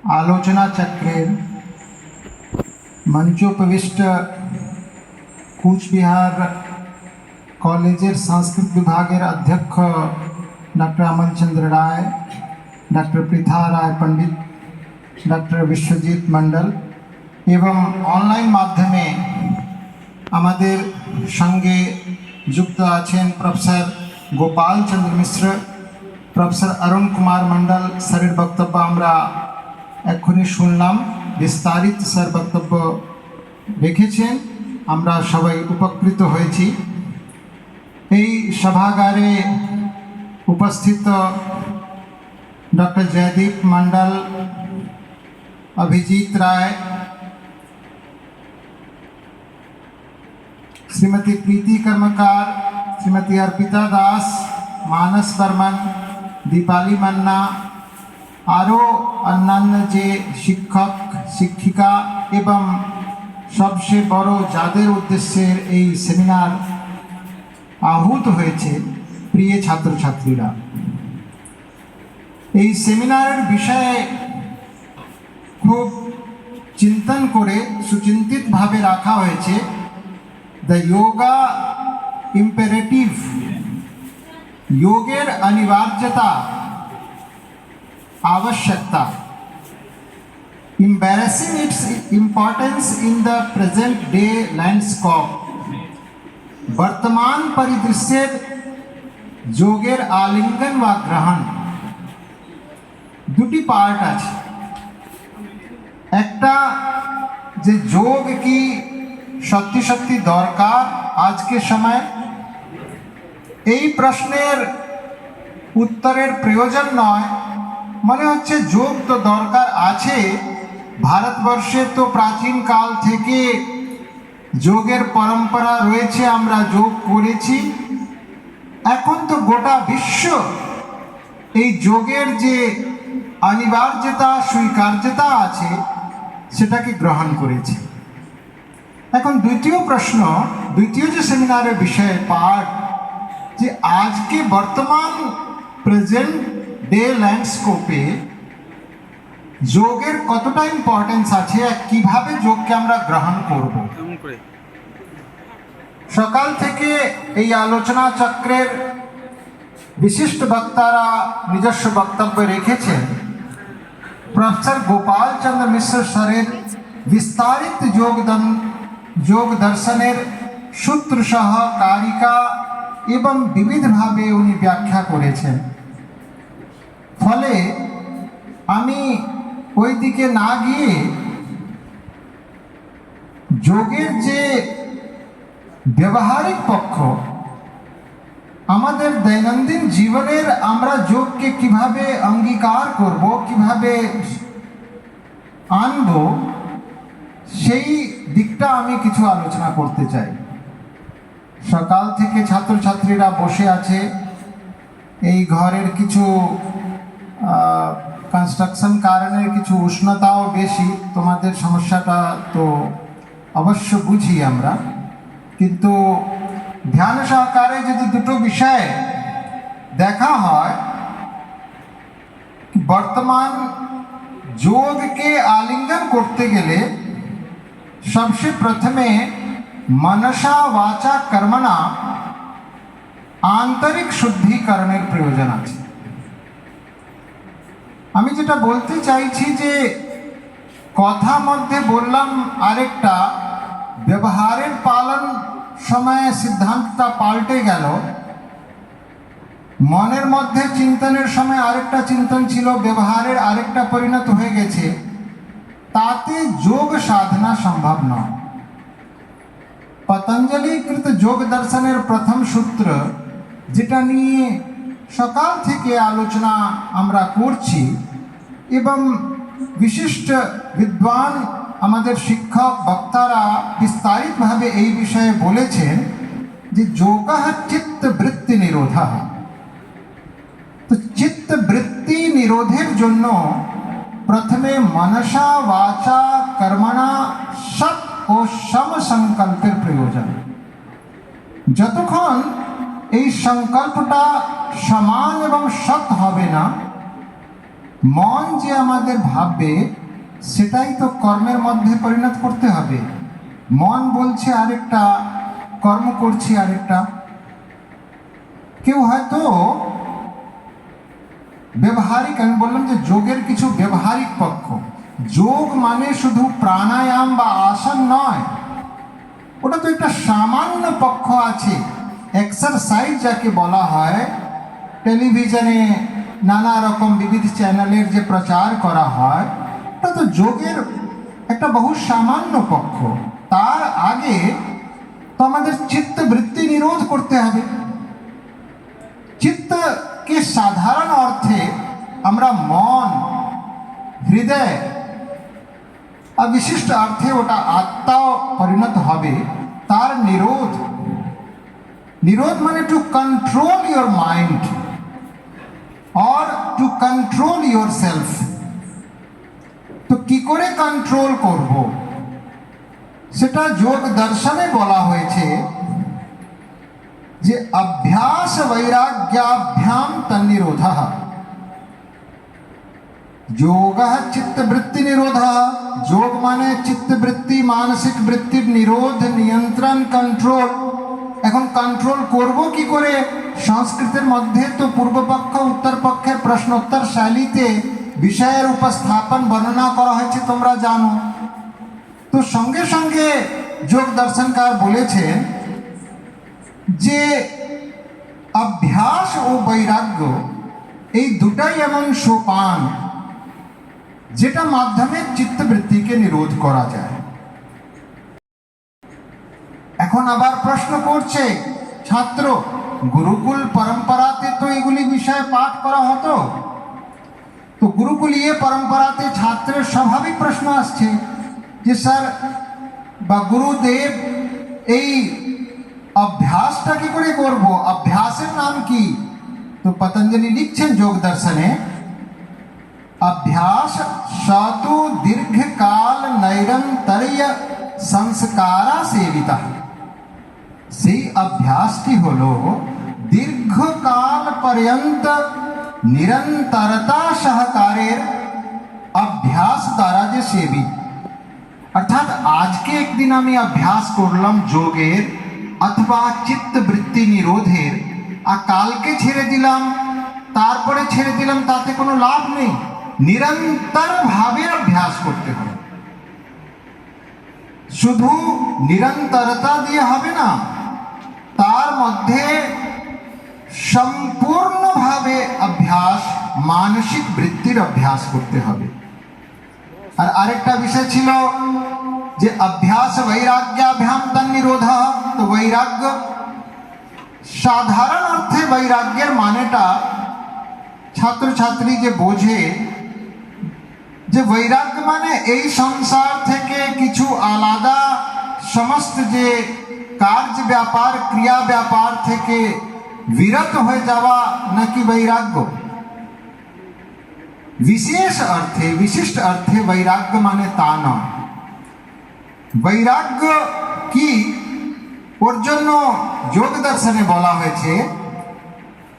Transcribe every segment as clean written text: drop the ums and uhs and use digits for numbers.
आलोचना चक्रेर मंचोपविष्ट कूचबिहार कॉलेजेर संस्कृत विभागेर अध्यक्ष डॉक्टर अमलचंद्र राय, डॉक्टर पृथा राय पंडित, डॉक्टर विश्वजीत मंडल एवं ऑनलाइन माध्यमे आमादेर संगे जुक्त आছেন प्रोफेसर गोपाल चंद्र मिश्र, प्रोफेसर अरुण कुमार मंडल सरेर बक्तव्य आमरा एखुनी शुनलाम। विस्तारित सर बक्तव्य रेखेছেন, आमरा सबाई उपकृत হয়েছি। এই सभागारे उपस्थित डॉक्टर जयदीप मंडल, अभिजीत राय, श्रीमती प्रीति कर्मकार, श्रीमती अर्पिता दास, मानस बर्मन, दीपाली मन्ना आरो अन्यान्य जे शिक्षक शिक्षिका एवं सबसे बड़ो जादेर उद्देश्य এই सेमिनार आहूत হয়েছে प्रिय छात्र छात्रीरा। এই সেমিনারের বিষয়ে খুব চিন্তন করে সুচিন্তিত ভাবে রাখা হয়েছে দ্য যোগা ইম্পেরেটিভ, योगेर अनिवार्यता आवश्यकता, embracing its importance in the present day landscape। वर्तमान परिदृश्येर যোগের आलिंगन व ग्रहण দুটি পার্ট আছে। একটা যে যোগ কি সত্যি সত্যি দরকার আজকে সময়, এই প্রশ্নের উত্তরের প্রয়োজন নয়। মনে হচ্ছে যোগ তো দরকার আছে, ভারতবর্ষে তো প্রাচীন কাল থেকে যোগের পরম্পরা রয়েছে, আমরা যোগ করেছি। এখন তো গোটা বিশ্ব এই যোগের যে অনিবার্যতা স্বীকার্যতা আছে সেটাকে গ্রহণ করেছে। এখন দ্বিতীয় প্রশ্ন, দ্বিতীয় যে সেমিনারের বিষয়ে পার্ট, যে আজকে বর্তমান প্রেজেন্ট ডে ল্যান্ডস্কেপে যোগের কতটা ইম্পর্টেন্স আছে আর কিভাবে যোগকে আমরা গ্রহণ করব। সকাল থেকে এই আলোচনা চক্রের বিশিষ্ট বক্তারা নিজস্ব বক্তব্য রেখেছেন। প্রফেসর গোপাল চন্দ্র মিশ্র স্যারের বিস্তারিত যোগ দর্শনের সূত্র সহ কারিকা এবং বিবিধভাবে উনি ব্যাখ্যা করেছেন। ফলে আমি ওই দিকে না গিয়ে যোগের যে ব্যবহারিক পক্ষ, আমাদের দৈনন্দিন জীবনের আমরা যোগকে কিভাবে অঙ্গীকার করব, কিভাবে আনব, সেই দিকটা আমি কিছু আলোচনা করতে চাই। সকাল থেকে ছাত্রছাত্রীরা বসে আছে, এই ঘরের কিছু কনস্ট্রাকশন কারণে কিছু উষ্ণতাও বেশি, তোমাদের সমস্যাটা তো অবশ্য বুঝি আমরা, কিন্তু ধ্যান সহকারে যদি দুটো বিষয় দেখা হয়, বর্তমান যোগকে আলিঙ্গন করতে গেলে सबसे प्रथमे मनसा वाचा कर्मणा आंतरिक शुद्धिकरणের প্রয়োজন আছে। আমি যেটা বলতে চাইছি যে কথা মধ্যে বললাম আরেকটা, ব্যবহারের পালন সময়ে সিদ্ধান্তটা পাল্টে গেল। মনের মধ্যে চিন্তনের সময় আরেকটা চিন্তন ছিল, ব্যবহারের আরেকটা পরিণত হয়ে গেছে, তাতে যোগ সাধনা সম্ভব নয়। পতঞ্জলিকৃত যোগ দর্শনের প্রথম সূত্র, যেটা নিয়ে সকাল থেকে আলোচনা আমরা করছি এবং বিশিষ্ট বিদ্বান আমাদের শিক্ষক বক্তারা বিস্তারিতভাবে এই বিষয়ে বলেছেন যে যোগঃ চিত্তবৃত্তি নিরোধ। তো চিত্তবৃত্তি নিরোধের জন্য প্রথমে মনসা বাচা কর্মণা সৎ ও সম সংকল্পের প্রয়োজন। যতক্ষণ এই সংকল্পটা সমান এবং সৎ হবে না, মন যে আমাদের ভাববে সেটাই তো কর্মের মধ্যে পরিণত করতে হবে। মন বলছে আরেকটা, কর্ম করছি আরেকটা। কেউ হয়তো ব্যবহারিক, আমি বললাম যে যোগের কিছু ব্যবহারিক পক্ষ। যোগ মানে শুধু প্রাণায়াম বা আসন নয়, ওটা তো একটা সামান্য পক্ষ আছে। এক্সারসাইজ যাকে বলা হয়, টেলিভিশনে নানা রকম বিবিধ চ্যানেলের যে প্রচার করা হয়, ওটা তো যোগের একটা বহু সামান্য পক্ষ। তার আগে তো আমাদের চিত্তবৃত্তি নিরোধ করতে হবে। চিত্তকে সাধারণ অর্থে আমরা মন, হৃদয়, আর বিশিষ্ট অর্থে ওটা আত্মাও পরিণত হবে। তার নিরোধ, নিরোধ মানে to control your mind or to control your self. তো কি করে কন্ট্রোল করব, সেটা যোগ দর্শনে বলা হয়েছে যে অভ্যাস বৈরাগ্যাভ্যাম তন্নিরোধः। যোগ চিত্তবৃত্তি নিরোধ। যোগ মানে চিত্তবৃত্তি, মানসিক বৃত্তির নিরোধ, নিয়ন্ত্রণ, কন্ট্রোল। এখন কন্ট্রোল করব কি করে? সংস্কৃতের মধ্যে তো পূর্বপক্ষ উত্তর পক্ষের প্রশ্নোত্তর শৈলীতে বিষয়ের উপস্থাপন বর্ণনা করা হয়েছে, তোমরা জানো। তো সঙ্গে সঙ্গে যোগ দর্শনকার বলেছেন যে অভ্যাস ও বৈরাগ্য এই দুটাই এমন সোপান যেটা মাধ্যমে চিত্তবৃত্তিকে নিরোধ করা যায়। এখন আবার প্রশ্ন করছে ছাত্র, গুরুকুল পরম্পরাতে তো এগুলি বিষয়ে পাঠ করা হতো, তো গুরুকুলীয় পরম্পরাতে ছাত্রের স্বাভাবিক প্রশ্ন আসছে যে স্যার বা গুরুদেব, এই অভ্যাসটা কি করে করব, অভ্যাসের নাম কি? তো পতঞ্জলি লিখছেন যোগ দর্শনে, অভ্যাস সাতু দীর্ঘকাল নৈরন্তর্য সংস্কারা সেবিতা। সেই অভ্যাসটি হলো দীর্ঘকাল পর্যন্ত নিরন্তরতা সহকারের অভ্যাস দ্বারা যে সেবী। অর্থাৎ আজকে একদিন আমি অভ্যাস করলাম যোগের অথবা চিত্তবৃত্তি নিরোধের, আর কালকে ছেড়ে দিলাম, তারপরে ছেড়ে দিলাম, তাতে কোনো লাভ নেই। নিরন্তর ভাবে অভ্যাস করতে হবে। শুধু নিরন্তরতা দিয়ে হবে না, তার মধ্যে সম্পূর্ণভাবে অভ্যাস, মানসিক বৃত্তির অভ্যাস করতে হবে। আর আরেকটা বিষয় ছিল যে অভ্যাস বৈরাগ্যাভ্যাম তন্নিরোধ। তো বৈরাগ্য, সাধারণ অর্থে বৈরাগ্যের মানেটা ছাত্রছাত্রী যে বোঝে যে বৈরাগ্য মানে এই সংসার থেকে কিছু আলাদা, সমস্ত যে কার্য ব্যাপার, ক্রিয়া ব্যাপার থেকে বিরত হয়ে যাওয়া নাকি বৈরাগ্য। বিশেষ অর্থে, বিশিষ্ট অর্থে বৈরাগ্য মানে তা নয়। বৈরাগ্য কি, ওর জন্য যোগ দর্শনে বলা হয়েছে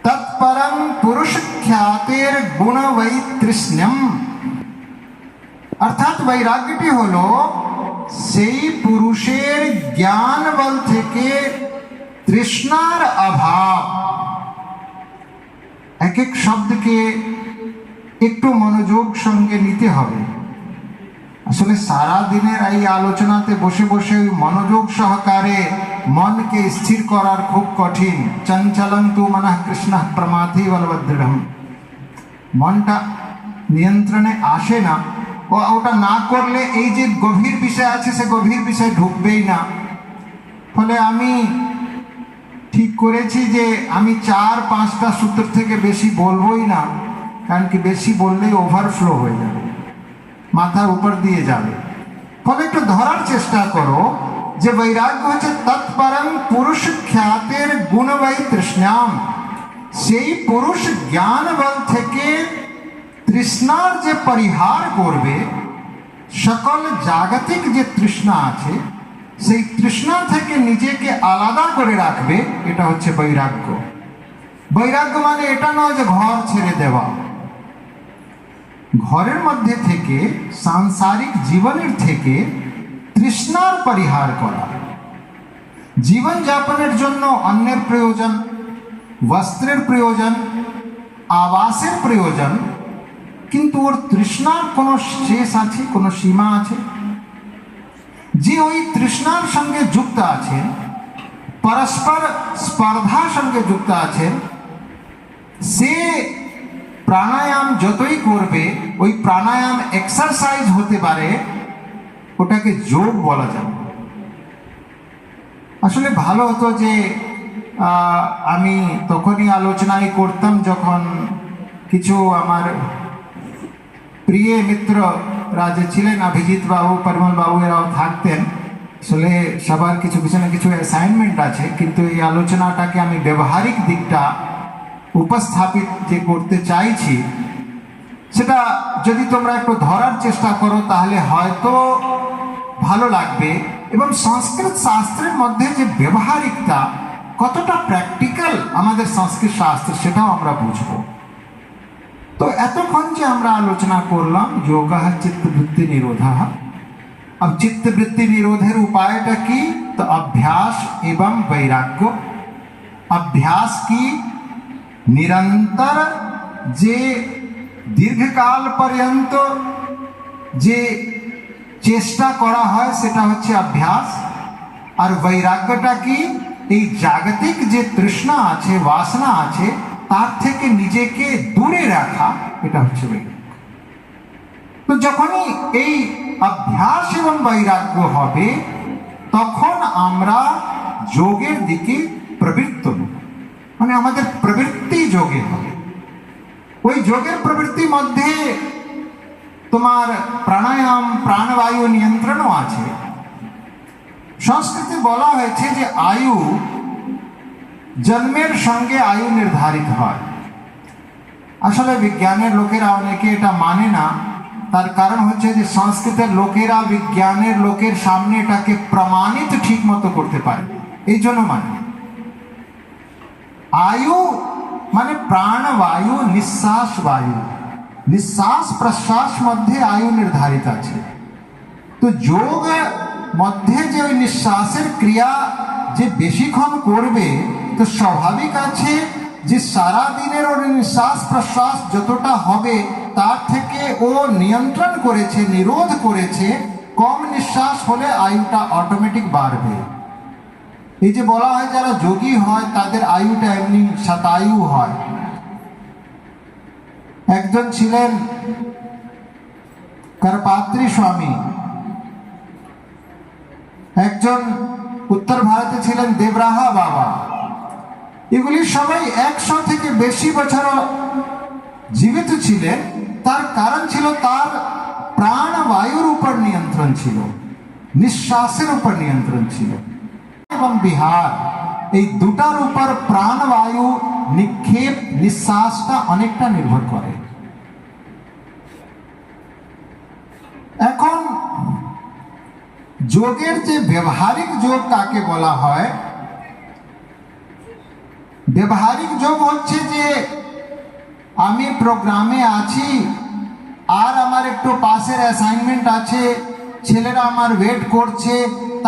তৎপরম পুরুষ খ্যাতের গুণ বৈতৃষ্ণ্যম। অর্থাৎ বৈরাগ্যটি হলো সেই পুরুষের জ্ঞান বল থেকে তৃষ্ণার অভাব। এক এক শব্দকে একটু মনোযোগ সঙ্গে নিতে হবে। আসলে সারা দিনের এই আলোচনাতে বসে বসে মনোযোগ সহকারে মনকে স্থির করার খুব কঠিন। চঞ্চলং তু মনঃ কৃষ্ণঃ প্রমাথি বলবদৃঢ়ম। মনটা নিয়ন্ত্রণে আসে না, ওটা না করলে এই যে গভীর বিষয় আছে সে গভীর বিষয় ঢুকবেই না। ফলে আমি ঠিক করেছি যে আমি 4-5টা সূত্র থেকে বেশি বলবোই না, কারণ কি বেশি বললেই ওভারফ্লো হয়ে যাবে, মাথার উপর দিয়ে যাবে। ফলে একটু ধরার চেষ্টা করো যে বৈরাগ্য হচ্ছে তৎপরম পুরুষ খ্যাতের গুণ বৈতৃষ্ণ্যাম। সেই পুরুষ জ্ঞান বল থেকে তৃষ্ণার যে পরিহার করবে, সকল জাগতিক যে তৃষ্ণা আছে সেই তৃষ্ণা থেকে নিজেকে আলাদা করে রাখবে, এটা হচ্ছে বৈরাগ্য। বৈরাগ্য মানে এটা নয় যে ঘর ছেড়ে দেওয়া। ঘরের মধ্যে থেকে, সাংসারিক জীবনের থেকে তৃষ্ণার পরিহার করা। জীবন যাপনের জন্য অন্যের প্রয়োজন, বস্ত্রের প্রয়োজন, আবাসের প্রয়োজন, কিন্তু ওর তৃষ্ণার কোনো শেষ আছে, কোনো সীমা আছে? যে ওই তৃষ্ণার সঙ্গে যুক্ত আছে, পরস্পর স্পর্ধার সঙ্গে যুক্ত আছে, সে প্রাণায়াম যতই করবে, ওই প্রাণায়াম এক্সারসাইজ হতে পারে, ওটাকে যোগ বলা যাবে। আসলে ভালো হতো যে আমি তখনই আলোচনাই করতাম যখন কিছু আমার প্রিয় মিত্ররা যে ছিলেন, অভিজিৎ বাবু, পরিমল বাবু, এরাও থাকতেন। আসলে সবার কিছু না কিছু অ্যাসাইনমেন্ট আছে, কিন্তু এই আলোচনাটাকে আমি ব্যবহারিক দিকটা উপস্থাপিত যে করতে চাইছি, সেটা যদি তোমরা একটু ধরার চেষ্টা করো তাহলে হয়তো ভালো লাগবে। এবং সংস্কৃত শাস্ত্রের মধ্যে যে ব্যবহারিকতা, কতটা প্র্যাকটিক্যাল আমাদের সংস্কৃত শাস্ত্র, সেটাও আমরা বুঝবো। তো এতক্ষণ যে আমরা আলোচনা করলাম যোগা চিত্তবৃত্তি নিরোধা। अब चित्तवृत्ति निरोधের উপায়টা কি? তো अभ्यास एवं वैराग्य। अभ्यास की निरंतर যে দীর্ঘকাল পর্যন্ত যে চেষ্টা করা হয় সেটা হচ্ছে অভ্যাস। আর বৈরাগ্যটা কি? এই জাগতিক যে তৃষ্ণা আছে, বাসনা আছে, তার থেকে নিজেকে দূরে রাখা, এটা হচ্ছে বৈরাগ্য। তো যখনই এই অভ্যাস এবং বৈরাগ্য হবে, তখন আমরা যোগের দিকে প্রবৃত্ত হব, মানে আমাদের প্রবৃত্তি যোগে হবে। ওই যোগের প্রবৃত্তির মধ্যে তোমার প্রাণায়াম, প্রাণবায়ু নিয়ন্ত্রণও আছে। সংস্কৃতে বলা হয়েছে যে আয়ু, জন্মের সঙ্গে আয়ু নির্ধারিত হয়। আসলে বিজ্ঞানের লোকেরা অনেকে এটা মানে না। তার কারণ হচ্ছে যে সংস্কৃতের লোকেরা বিজ্ঞানের লোকের সামনে এটাকে প্রমাণিত ঠিক মতো করতে পারে, এই জন্য মানে আয়ু মানে প্রাণবায়ু, নিঃশ্বাস বায়ু, নিঃশ্বাস প্রশ্বাস মধ্যে আয়ু নির্ধারিত আছে। তো যোগ মধ্যে যে ওই নিঃশ্বাসের ক্রিয়া যে বেশিক্ষণ করবে, তো স্বাভাবিক আছে যে সারা দিনের ওর নিঃশ্বাস প্রশ্বাস যতটা হবে তার থেকে ও নিয়ন্ত্রণ করেছে, নিরোধ করেছে। কম নিঃশ্বাস হলে আয়ুটা অটোমেটিক বাড়বে। এই যে বলা হয় যারা যোগী হয় তাদের আয়ুটা এমনি শতায়ু হয়। একজন ছিলেন করপাত্রী স্বামী, একজন উত্তর ভারতে ছিলেন দেবরাহা বাবা। এগুলি সবাই 100 থেকে বেশি বছর জীবিত ছিলেন। তার কারণ ছিল তার প্রাণবায়ুর উপর নিয়ন্ত্রণ ছিল, নিঃশ্বাসের উপর নিয়ন্ত্রণ ছিল। এবং বিহার, এই দুটার উপর প্রাণবায়ু নিক্ষেপ, নিঃশ্বাসটা অনেকটা নির্ভর করে। এখন যোগের যে ব্যবহারিক যোগ কাকে বলা হয়? ব্যবহারিক যোগ হচ্ছে যে আমি প্রোগ্রামে আছি আর আমার একটু পাশের অ্যাসাইনমেন্ট আছে, ছেলেরা আমার ওয়েট করছে,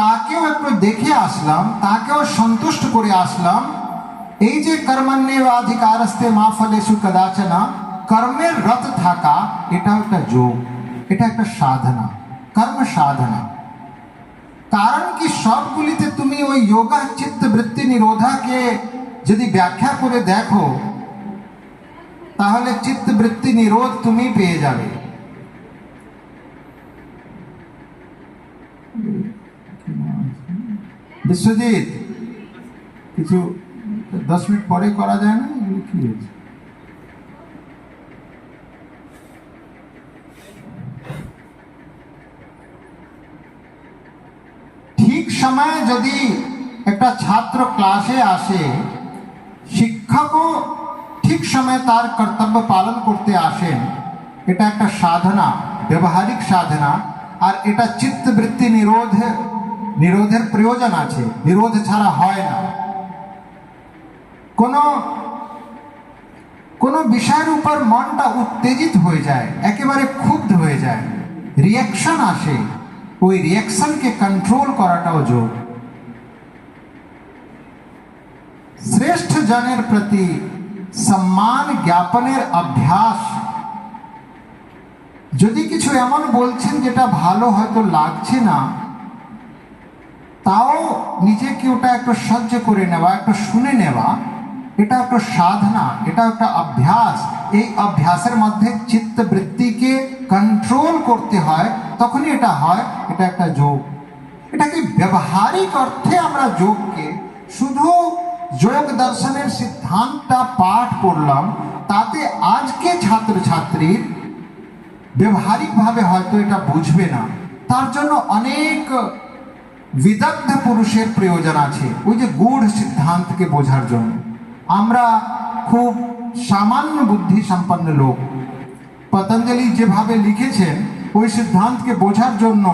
তাকেও একটু দেখে আসলাম, তাকেও সন্তুষ্ট করে আসলাম। এই যে কর্মণ্যেবাধিকারস্তে মা ফলেষু কদাচনা, কর্মের রত থাকা, এটা একটা যোগ, এটা একটা সাধনা, কর্ম সাধনা। কারণ কি সবগুলিতে তুমি ওই যোগা চিত্তবৃত্তি নিরোধাকে যদি ব্যাখ্যা করে দেখো, তাহলে চিত্তবৃত্তি নিরোধ তুমি পেয়ে যাবে। বিশ্বজিৎ, কিছু 10 মিনিট পরে করা যায় না? কি হয়েছে? ঠিক সময়ে যদি একটা ছাত্র ক্লাসে আসে, শিক্ষকও ঠিক সময়ে তার কর্তব্য পালন করতে আসেন, এটা একটা সাধনা, ব্যবহারিক সাধনা। আর এটা চিত্তবৃত্তি নিরোধের প্রয়োজন আছে, নিরোধ ছাড়া হয় না। কোনো কোনো বিষয়ের উপর মনটা উত্তেজিত হয়ে যায়, একেবারে ক্ষুব্ধ হয়ে যায়, রিয়াকশন আসে, ওই রিয়াকশনকে কন্ট্রোল করাটাও যোগ। শ্রেষ্ঠ জনের প্রতি সম্মান জ্ঞাপনের অভ্যাস। যদি কিছু এমন বলছেন যেটা ভালো হয়তো লাগছে না, তাও নিজেকে ওটা একটু সহ্য করে নেওয়া, একটু শুনে নেওয়া, এটা একটা সাধনা, এটা একটা অভ্যাস। এই অভ্যাসের মধ্যে চিত্তবৃত্তিকে কন্ট্রোল করতে হয়, তখনই এটা হয়, এটা একটা যোগ। এটাকে ব্যবহারিক অর্থে আমরা যোগকে শুধু যোগ দর্শনের সিদ্ধান্তটা পাঠ করলাম, তাতে আজকে ছাত্রছাত্রীর ব্যবহারিকভাবে হয়তো এটা বুঝবে না। তার জন্য অনেক বিদগ্ধ পুরুষের প্রয়োজন আছে ওই যে গূঢ় সিদ্ধান্তকে বোঝার জন্য। আমরা খুব সামান্য বুদ্ধি সম্পন্ন লোক। পতঞ্জলি যেভাবে লিখেছেন ওই সিদ্ধান্তকে বোঝার জন্য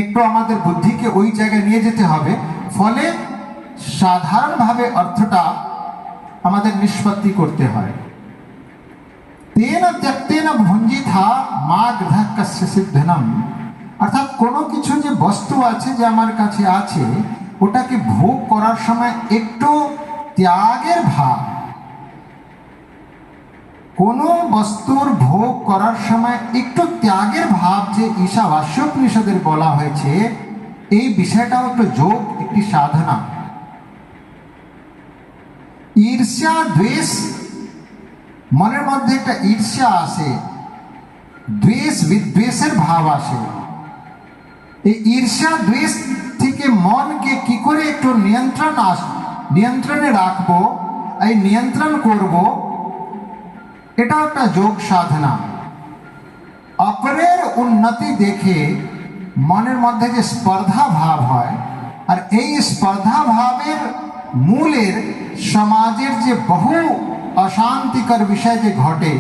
একটু আমাদের বুদ্ধিকে ওই জায়গায় নিয়ে যেতে হবে, ফলে সাধারণভাবে অর্থটা আমাদের নিষ্পত্তি করতে হয়। তেন ত্যক্তেন ভুঞ্জিথা মাগধ কস্য সিদ্ধনম। অর্থাৎ কোনো কিছু যে বস্তু আছে, যে আমার কাছে আছে, ওটাকে ভোগ করার সময় একটু ত্যাগের ভাব, কোনো বস্তুর ভোগ করার সময় একটু ত্যাগের ভাব যে ঈশাবাস্যোপনিষদের বলা হয়েছে, এই বিষয়টাও একটা যোগ, একটি সাধনা। ঈর্ষা দ্বেষ, মনের মধ্যে একটা ঈর্ষা আসে, দ্বেষ বিদ্বেষের ভাব আসে। এই ঈর্ষা দ্বেষ থেকে মনকে কি করে একটু নিয়ন্ত্রণে রাখবো, এই নিয়ন্ত্রণ করব, এটা একটা যোগ সাধনা। অপরের উন্নতি দেখে মনের মধ্যে যে স্পর্ধা ভাব হয়, আর এই স্পর্ধা ভাবের মূলের সমাজের যে বহু অশান্তিকর বিষয় যে ঘটে,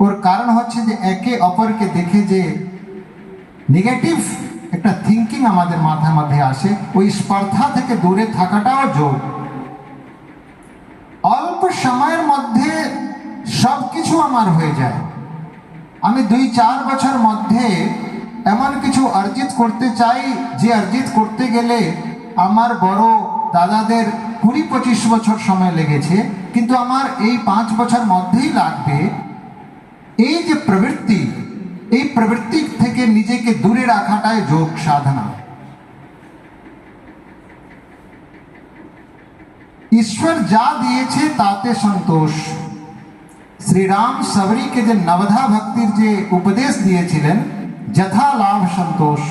ওর কারণ হচ্ছে যে একে অপরকে দেখে যে নেগেটিভ একটা থিঙ্কিং আমাদের মাথার মধ্যে আসে, ওই স্পর্ধা থেকে দূরে থাকাটাও যোগ। অল্প সময়ের মধ্যে সব কিছু আমার হয়ে যায়। আমি 2-4 বছর মধ্যে এমন কিছু অর্জিত করতে চাই, যে অর্জিত করতে গেলে আমার বড় দাদাদের 20-25 বছর সময় লেগেছে, কিন্তু আমার এই 5 বছর মধ্যেই লাগবে। এই যে প্রবৃত্তি, এই প্রবৃত্তি থেকে নিজেকে দূরে রাখাটাই যোগ সাধনা। ঈশ্বর যা দিয়েছে তাতে সন্তোষ। শ্রীরাম শবরীকে যে নবধা ভক্তির যে উপদেশ দিয়েছিলেন, যথা লাভ সন্তোষ,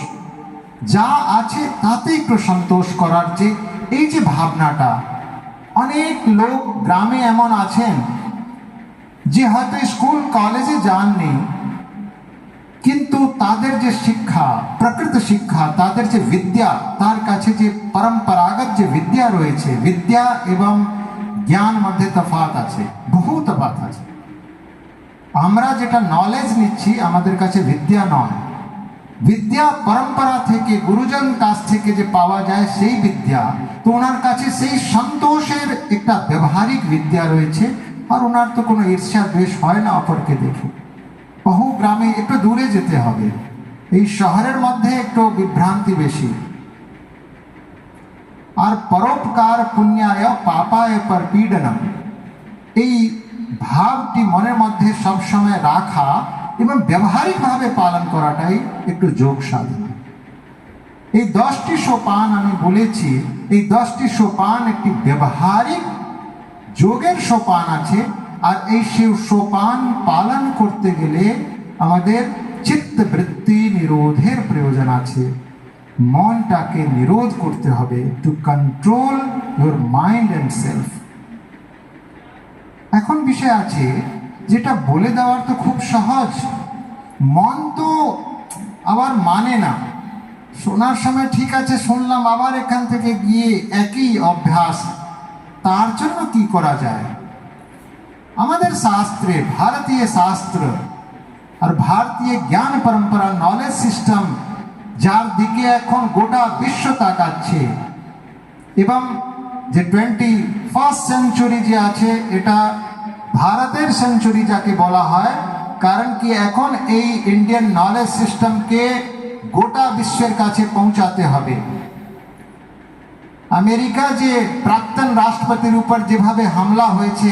যা আছে তাতে একটু সন্তোষ করার যে এই যে ভাবনাটা। অনেক লোক গ্রামে এমন আছেন যে হয়তো স্কুল কলেজে যাননি, কিন্তু তাদের যে শিক্ষা, প্রকৃত শিক্ষা, তাদের যে বিদ্যা, তার কাছে যে পরম্পরাগত যে বিদ্যা রয়েছে, বিদ্যা এবং জ্ঞান মধ্যে তফাৎ আছে, বহু তফাৎ আছে। আমরা যেটা নলেজ নিচ্ছি, আমাদের কাছে বিদ্যা নয়। বিদ্যা পরম্পরা থেকে, গুরুজন কাছ থেকে যে পাওয়া যায় সেই বিদ্যা, তো ওনার কাছে সেই সন্তোষের একটা ব্যবহারিক বিদ্যা রয়েছে, আর ওনার তো কোনো ঈর্ষা দ্বেষ হয় না অপরকে দেখে। বহু গ্রামে একটু দূরে যেতে হবে, এই শহরের মধ্যে একটু বিভ্রান্তি বেশি। আর পরোপকার পুণ্যায় পাপায় পরপীড়নম, এই ভাবটি মনের মধ্যে সবসময় রাখা এবং ব্যবহারিকভাবে পালন করাটাই একটু যোগ সাধনা। এই 10টি সোপান আমি বলেছি, এই 10টি সোপান একটি ব্যবহারিক যোগের সোপান আছে। আর এই সোপান পালন করতে গেলে আমাদের চিত্তবৃত্তি নিরোধের প্রয়োজন আছে। মনটাকে নিরোধ করতে হবে, to control your mind and self. এখন বিষয় আছে যেটা বলে দেওয়ার তো খুব সহজ, মন তো আবার মানে না। শোনার সময় ঠিক আছে শুনলাম, আবার এখান থেকে গিয়ে একই অভ্যাস। তার জন্য কি করা যায়? আমাদের শাস্ত্রে, ভারতীয় শাস্ত্র আর ভারতীয় জ্ঞান পরম্পরা, নলেজ সিস্টেম, যার দিকে এখন গোটা বিশ্ব তাকাচ্ছে, এবং যে 21st সেঞ্চুরি যে আছে, এটা ভারতের সেঞ্চুরি যাকে বলা হয়, কারণ কি এখন এই ইন্ডিয়ান নলেজ সিস্টেমকে গোটা বিশ্বের কাছে পৌঁছাতে হবে। আমেরিকা যে প্রাক্তন রাষ্ট্রপতির উপর যেভাবে হামলা হয়েছে,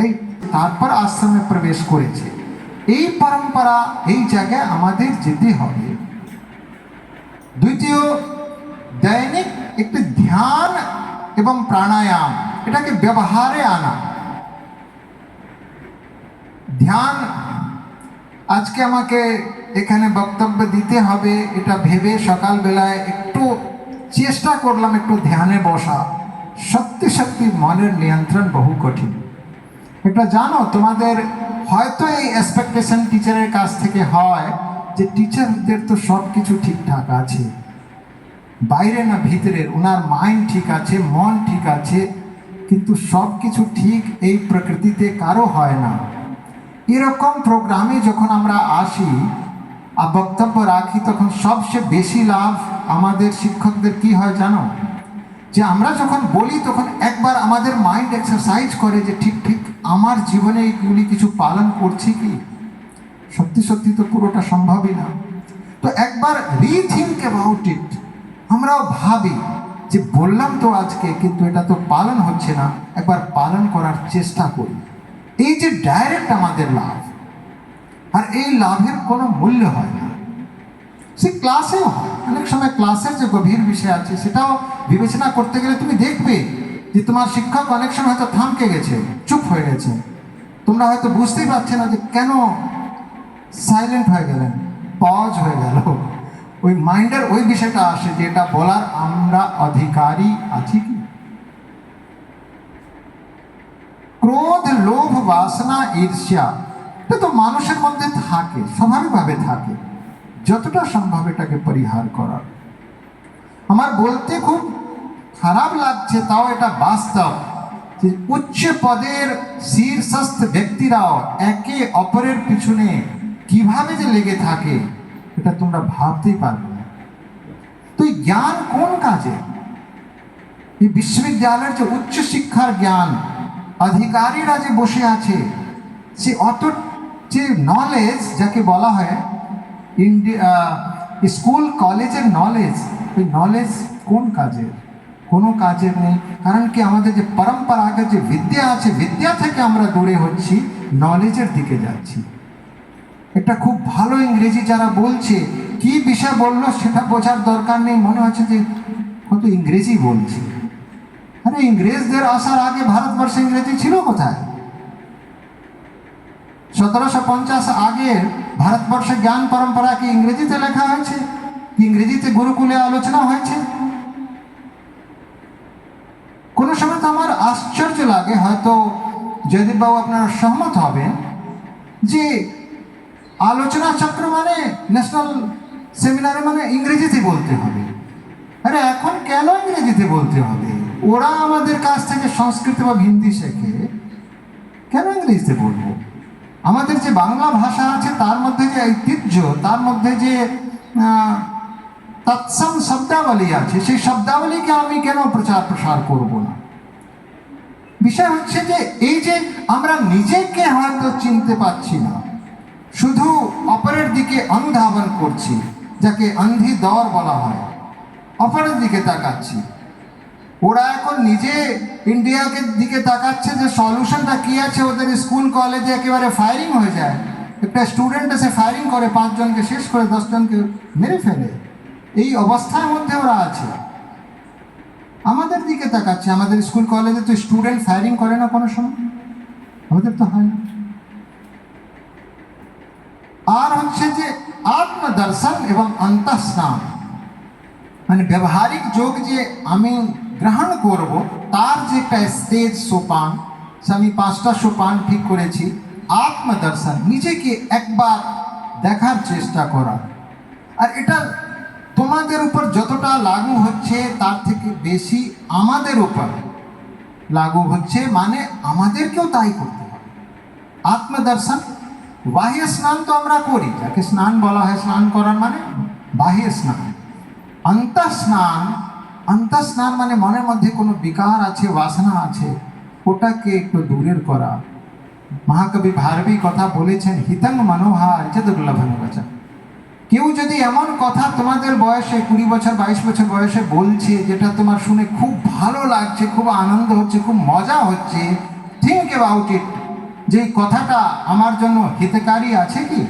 এই তারপর আশ্রমে প্রবেশ করেছে, এই পরম্পরা এই জায়গায় আমাদের যেতে হবে। দ্বিতীয়, দৈনিক একটি ধ্যান এবং প্রাণায়াম, এটাকে ব্যবহারে আনা। ধ্যান, আজকে আমাকে এখানে বক্তব্য দিতে হবে এটা ভেবে সকালবেলায় একটু চেষ্টা করলাম একটু ধ্যানে বসা। সত্যি সত্যি মনের নিয়ন্ত্রণ বহু কঠিন। এটা জানো, তোমাদের হয়তো এই এক্সপেকটেশন টিচারের কাছ থেকে হয় যে টিচারদের তো সব কিছু ঠিকঠাক আছে, বাইরে না ভিতরের ওনার মাইন্ড ঠিক আছে, মন ঠিক আছে, কিন্তু সব কিছু ঠিক এই প্রকৃতিতে কারো হয় না। এরকম প্রোগ্রামে যখন আমরা আসি আর বক্তব্য রাখি, তখন সবচেয়ে বেশি লাভ আমাদের শিক্ষকদের কি হয় জানো? যে আমরা যখন বলি তখন একবার আমাদের মাইন্ড এক্সারসাইজ করে যে ঠিক ঠিক আমার জীবনে এইগুলি কিছু পালন করছি কি। সত্যি সত্যি তো পুরোটা সম্ভবই না। তো একবার রিথিঙ্ক অ্যাবাউট ইট। আমরাও ভাবি যে বললাম তো আজকে, কিন্তু এটা তো পালন হচ্ছে না, একবার পালন করার চেষ্টা করি। এই যে ডাইরেক্ট আমাদের লাভ, আর এই লাভের কোনো মূল্য হয় না। সে ক্লাসেও হয়, অনেক সময় ক্লাসের যে গভীর বিষয় আছে সেটাও বিবেচনা করতে গেলে তুমি দেখবে যে তোমার শিক্ষক অনেক সময় হয়তো থামকে গেছে, চুপ হয়ে গেছে, তোমরা হয়তো বুঝতেই পারছে না যে কেন সাইলেন্ট হয়ে গেলেন, পজ হয়ে গেল। ওই মাইন্ডের ওই বিষয়টা আসে যে এটা বলার আমরা অধিকারী আছি কি। ক্রোধ, লোভ, বাসনা, ঈর্ষ্যা, এটা তো মানুষের মধ্যে থাকে, স্বাভাবিকভাবে থাকে। যতটা সম্ভব এটাকে পরিহার করার। আমার বলতে খুব খারাপ লাগছে, তাও এটা বাস্তব যে উচ্চ পদের শীর্ষস্থ ব্যক্তিরাও একে অপরের পিছনে কিভাবে যে লেগে থাকে এটা তোমরা ভাবতেই পারবে না। তো জ্ঞান কোন কাজে? এই বিশ্ববিদ্যালয়ের যে উচ্চ শিক্ষার জ্ঞান অধিকারীরা যে বসে আছে, সে অত যে নলেজ যাকে বলা হয় স্কুল কলেজের নলেজ, ওই নলেজ কোন কাজের? কোনো কাজের নেই। কারণ কি আমাদের যে পরম্পরাগত যে বিদ্যা আছে, বিদ্যা থেকে আমরা দূরে হচ্ছি, নলেজের দিকে যাচ্ছি। একটা খুব ভালো ইংরেজি যারা বলছে, কি বিষয় বললো সেটা বোঝার দরকার নেই, মনে হচ্ছে যে কত ইংরেজি বলছে। আরে ইংরেজদের আসার আগে ভারতবর্ষে ইংরেজি ছিল কোথায়? 1750 আগে ভারতবর্ষে জ্ঞান পরম্পরা কি ইংরেজিতে লেখা হয়েছে? ইংরেজিতে গুরুকুলে আলোচনা হয়েছে? কোনো সময় তো আমার আশ্চর্য লাগে, হয়তো জয়দীপ বাবু আপনারা সহমত হবেন, যে আলোচনা চক্র মানে ন্যাশনাল সেমিনারে মানে ইংরেজিতে বলতে হবে। আরে এখন কেন ইংরেজিতে বলতে হবে? ওরা আমাদের কাছ থেকে সংস্কৃত বা হিন্দি শেখে, কেন ইংরেজিতে বলবো? আমাদের যে বাংলা ভাষা আছে তার মধ্যে যে ঐতিহ্য, তার মধ্যে যে তৎসম শব্দাবলী আছে, সেই শব্দাবলীকে আমি কেন প্রচার প্রসার করব না? বিষয় হচ্ছে যে এই যে আমরা নিজেকে হয়তো চিনতে পারছি না, শুধু অপরের দিকে অনুধাবন করছি, যাকে অন্ধি দর বলা হয়, অপরের দিকে তাকাচ্ছি। ওরা এখন নিজে ইন্ডিয়াকে দিকে তাকাচ্ছে যে সলিউশনটা কি আছে। ওদের স্কুল কলেজে একেবারে ফায়ারিং হয়ে যায়, একটা স্টুডেন্ট এসে ফায়ারিং করে, 5 জনকে শেষ করে 10 জনকে মেরে ফেলে। এই অবস্থার মধ্যে ওরা আছে, আমাদের দিকে তাকাচ্ছে। আমাদের স্কুল কলেজে তো স্টুডেন্ট ফায়ারিং করে না কোনো সময়, আমাদের তো হয় না। আর হচ্ছে যে আত্মদর্শন এবং অন্তঃস্নান, মানে ব্যবহারিক যোগ যে আমি গ্রহণ করব, তার যে একটা স্টেজ সোপান, আমি 5টা সোপান ঠিক করেছি। আত্মদর্শন, নিজেকে একবার দেখার চেষ্টা করা। আর এটা তোমাদের উপর যতটা লাগু হচ্ছে তার থেকে বেশি আমাদের উপর লাগু হচ্ছে, মানে আমাদেরকেও তাই করতে হবে। আত্মদর্শন, বাহ্য স্নান তো আমরা করি, যাকে স্নান বলা হয়, স্নান করার মানে বাহ্য স্নান। অন্তঃস্নান, অন্তঃস্নান মানে মনের মধ্যে কোনো বিকার আছে, বাসনা আছে, ওটাকে একটু দূরের করা। মহাকবি ভারবী কথা বলেছেন, হিতং মনোহার চ দুর্লভং বচন। কেউ যদি এমন কথা তোমাদের বয়সে 20 বছর 22 বছর বয়সে বলছে, যেটা তোমার শুনে খুব ভালো লাগছে, খুব আনন্দ হচ্ছে, খুব মজা হচ্ছে, থিঙ্ক অ্যাবাউট ইট, যে এই কথাটা আমার জন্য হিতকারী আছে কি?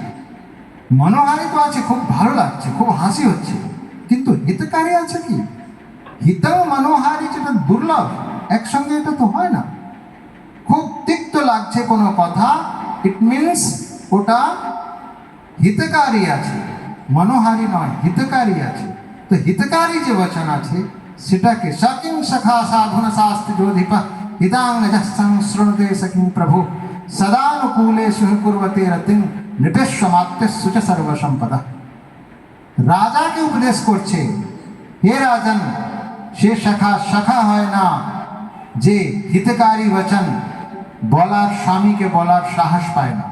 মনোহারী তো আছে, খুব ভালো লাগছে, খুব হাসি হচ্ছে, কিন্তু হিতকারী আছে কি? হিতং মনোহারী যেটা দুর্লভ, একসঙ্গে এটা তো হয় না। খুব তিক্ত লাগছে কোনো কথা, ইট মিনস ওটা হিতকারী আছে, মনোহারী নয়, হিতকারী আছে। তো হিতকারী যে বচন আছে সেটাকে সকিং সখা সাধুন শাস্ত্র যোধিপা হিতাং সংশ্রণতে সকিং প্রভু সদানুকূলে সুকুর্বতে রতিং নৃপেশ্বমাত্যস্য চ সর্বসম্পদা। রাজাকে উপদেশ করছে, হে রাজন, সে সখা হয় না যে হিতকারী বচন বলার, স্বামীকে বলার সাহস পায় না,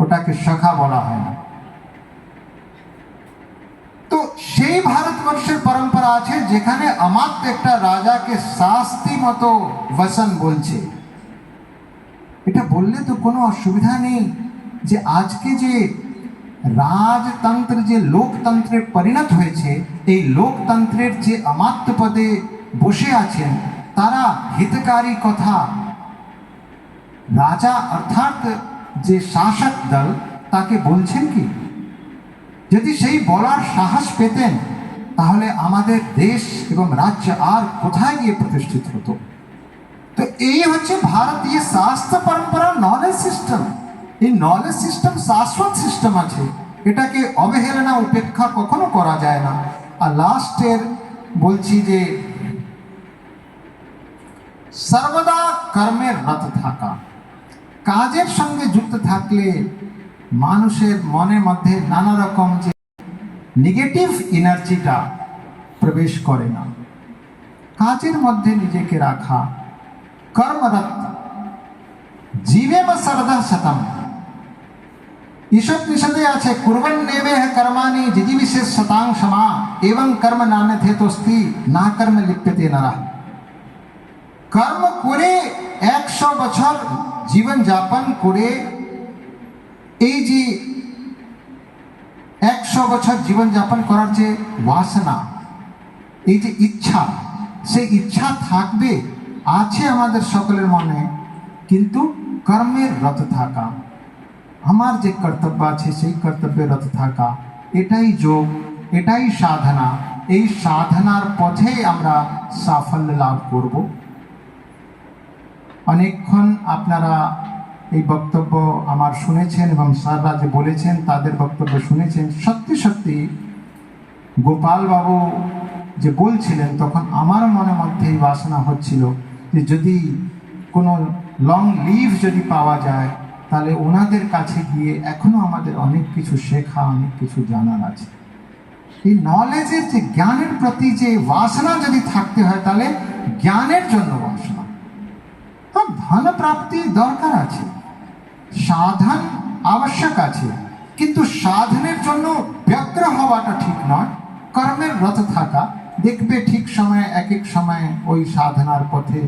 ওটাকে সখা বলা হয় না। তো সেই ভারতবর্ষের পরম্পরা আছে যেখানে আমাত্য একটা রাজাকে শাস্তি মতো বচন বলছে। এটা বললে তো কোনো অসুবিধা নেই যে আজকে যে রাজতন্ত্র যে লোকতন্ত্রে পরিণত হয়েছে, এই লোকতন্ত্রের যে আমাত্য পদে বসে আছেন তারা হিতকারী কথা রাজা অর্থাৎ যে শাসক দল তাকে বলছেন কি? যদি সেই বলার সাহস পেতেন তাহলে আমাদের দেশ এবং রাজ্য আর কোথায় গিয়ে প্রতিষ্ঠিত হতো। তো এই হচ্ছে ভারতীয় শাস্ত্র পরম্পরা, নলেজ সিস্টেম। এই নলেজ সিস্টেম শাশ্বত সিস্টেম আছে, এটাকে অবহেলনা উপেক্ষা কখনো করা যায় না। আর লাস্টের বলছি যে সর্বদা কর্মের রত থাকা, কাজের সঙ্গে যুক্ত থাকলে মানুষের মনের মধ্যে নানা রকম যে নেগেটিভ এনার্জিটা প্রবেশ করে না। কাজের মধ্যে নিজেকে রাখা, কর্মরত জীবে বা সর্বদা শতম। ईशोपनिषदे আছে कुर्वन्नेवेह कर्माणि जिजीविषे शतां क्षमा एवं कर्म नान्यथे तोस्ति ना कर्म लिप्यते नरः। কর্ম করে 100 বছর জীবন যাপন করে এই যে 100 বছর জীবন যাপন করার যে বাসনা, এই যে ইচ্ছা, সেই ইচ্ছা থাকবে, আছে আমাদের সকলের মনে, কিন্তু কর্মের রত থাকা, আমার যে কর্তব্য আছে সেই কর্তব্যে রত থাকা, এটাই যোগ, এটাই সাধনা। এই সাধনার পথে আমরা সাফল্য লাভ করব। অনেকক্ষণ আপনারা এই বক্তব্য আমার শুনেছেন এবং স্যাররা যে বলেছেন তাদের বক্তব্য শুনেছেন। সত্যি সত্যি গোপাল বাবু যে বলছিলেন তখন আমার মনের মধ্যে এই বাসনা হচ্ছিল যে যদি কোনো লং লিভ যদি পাওয়া যায় তাহলে ওনাদের কাছে গিয়ে এখনো আমাদের অনেক কিছু শেখা, অনেক কিছু জানার আছে। এই নলেজের যে জ্ঞানের প্রতি যে বাসনা যদি থাকতে হয় তাহলে জ্ঞানের জন্য বাসনা, ধন প্রাপ্তি দরকার আছে, সাধন আবশ্যক আছে, কিন্তু সাধনের জন্য ব্যগ্র হওয়াটা ঠিক নয়। কর্মের রত থাকা, দেখবে ঠিক সময়ে এক এক সময়ে ওই সাধনার পথে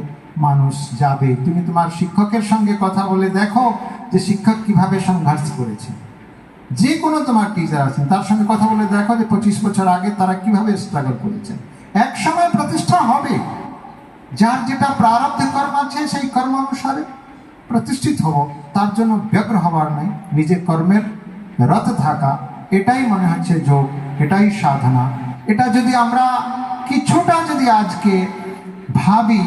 মানুষ যাবে। তুমি তোমার শিক্ষকের সঙ্গে কথা বলে দেখো যে শিক্ষক কিভাবে সংঘর্ষ করেছে। যে কোনো তোমার টিচার আছেন তার সঙ্গে কথা বলে দেখো যে 25 বছর আগে তারা কিভাবে স্ট্রাগল করেছেন। এক সময় প্রতিষ্ঠা হবে, যার যেটা প্রারব্ধ কর্ম আছে সেই কর্ম অনুসারে প্রতিষ্ঠিত হব। তার জন্য ব্যগ্র হবার নাই, নিজের কর্মের রত থাকা, এটাই মনে হচ্ছে যোগ, এটাই সাধনা। এটা যদি আমরা কিছুটা যদি আজকে ভাবি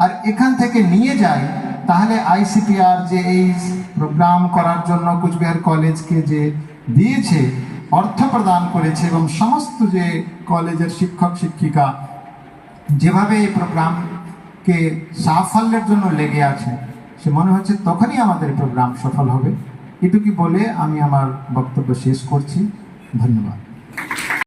আর এখান থেকে নিয়ে যাই তাহলে আইসিপিআর যে এই প্রোগ্রাম করার জন্য কুচবিহার কলেজকে যে দিয়েছে, অর্থ প্রদান করেছে এবং সমস্ত যে কলেজের শিক্ষক শিক্ষিকা যেভাবে এই প্রোগ্রামকে সাফল্যের জন্য লেগে আছে, সে মনে হচ্ছে তখনই আমাদের প্রোগ্রাম সফল হবে। এটুকু বলে আমি আমার বক্তব্য শেষ করছি। ধন্যবাদ।